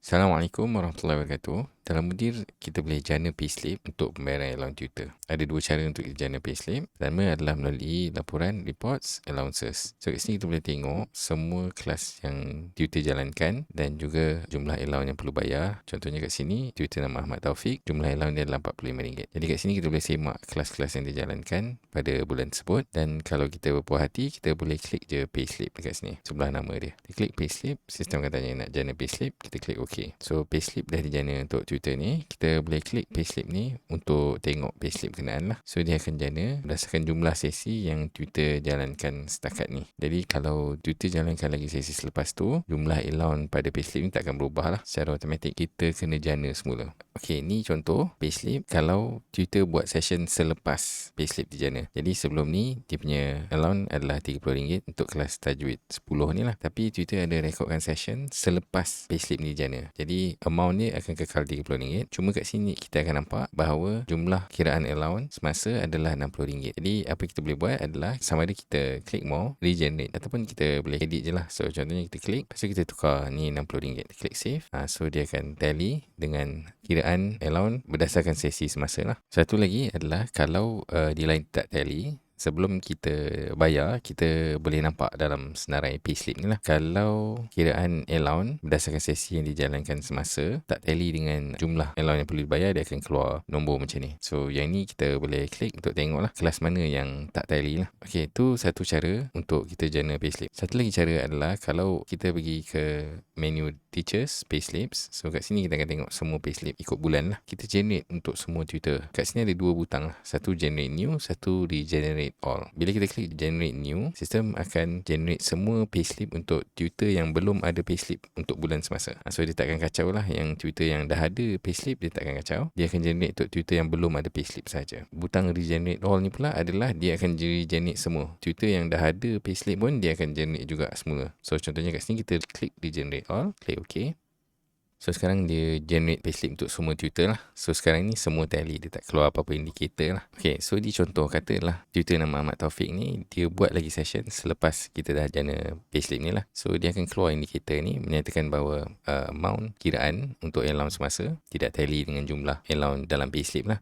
Assalamualaikum warahmatullahi wabarakatuh. Dalam Mudir, kita boleh jana payslip untuk pembayaran allowance tutor. Ada dua cara untuk jana payslip. Pertama adalah melalui laporan reports allowances. So kat sini kita boleh tengok semua kelas yang tutor jalankan dan juga jumlah allowance yang perlu bayar. Contohnya kat sini, tutor nama Ahmad Taufik, jumlah allowance dia adalah RM45. Jadi kat sini kita boleh semak kelas-kelas yang dijalankan pada bulan tersebut, dan kalau kita berpuas hati, kita boleh klik je payslip dekat sini, sebelah nama dia. Kita klik payslip, sistem akan tanya nak jana payslip, kita klik OK. So payslip dah dijana untuk tutor ni, kita boleh klik payslip ni untuk tengok payslip kenaan lah. So dia akan jana berdasarkan jumlah sesi yang tutor jalankan setakat ni. Jadi kalau tutor jalankan lagi sesi selepas tu, jumlah allowance pada payslip ni tak akan berubah lah. Secara automatik kita kena jana semula. Okey, ni contoh payslip kalau tutor buat session selepas payslip dijana. Jadi sebelum ni dia punya allowance adalah RM30 untuk kelas tajwid 10 ni lah. Tapi tutor ada rekodkan session selepas payslip ni dijana. Jadi amount ni akan kekal RM30. Cuma kat sini kita akan nampak bahawa jumlah kiraan allowance semasa adalah RM60. Jadi apa kita boleh buat adalah sama ada kita klik more, regenerate, ataupun kita boleh edit je lah. So contohnya kita klik, lepas tu kita tukar ni RM60. Kita klik save. So dia akan tally dengan kiraan allowance berdasarkan sesi semasa lah. Satu lagi adalah kalau di line tak tally, sebelum kita bayar, kita boleh nampak dalam senarai payslip ni lah. Kalau kiraan allowance berdasarkan sesi yang dijalankan semasa tak tally dengan jumlah allowance yang perlu dibayar, dia akan keluar nombor macam ni. So yang ni kita boleh klik untuk tengok lah kelas mana yang tak tally lah. Okay, tu satu cara untuk kita jana payslip. Satu lagi cara adalah kalau kita pergi ke menu teachers, payslips. So kat sini kita akan tengok semua payslip ikut bulan lah. Kita generate untuk semua tutor. Kat sini ada dua butang lah. Satu generate new, satu regenerate all. Bila kita klik generate new, sistem akan generate semua payslip untuk tutor yang belum ada payslip untuk bulan semasa. So dia takkan kacau lah. Yang tutor yang dah ada payslip, dia takkan kacau. Dia akan generate untuk tutor yang belum ada payslip saja. Butang regenerate all ni pula adalah dia akan regenerate semua. Tutor yang dah ada payslip pun dia akan generate juga semua. So contohnya kat sini kita klik regenerate all, klik OK. So sekarang dia generate payslip untuk semua tutor lah. So sekarang ni semua tally, dia tak keluar apa-apa indicator lah. Okay, so di contoh katalah tutor nama Ahmad Taufik ni, dia buat lagi session selepas kita dah jana payslip ni lah. So dia akan keluar indicator ni menyatakan bahawa amount kiraan untuk allowance semasa tidak tally dengan jumlah allowance dalam payslip lah.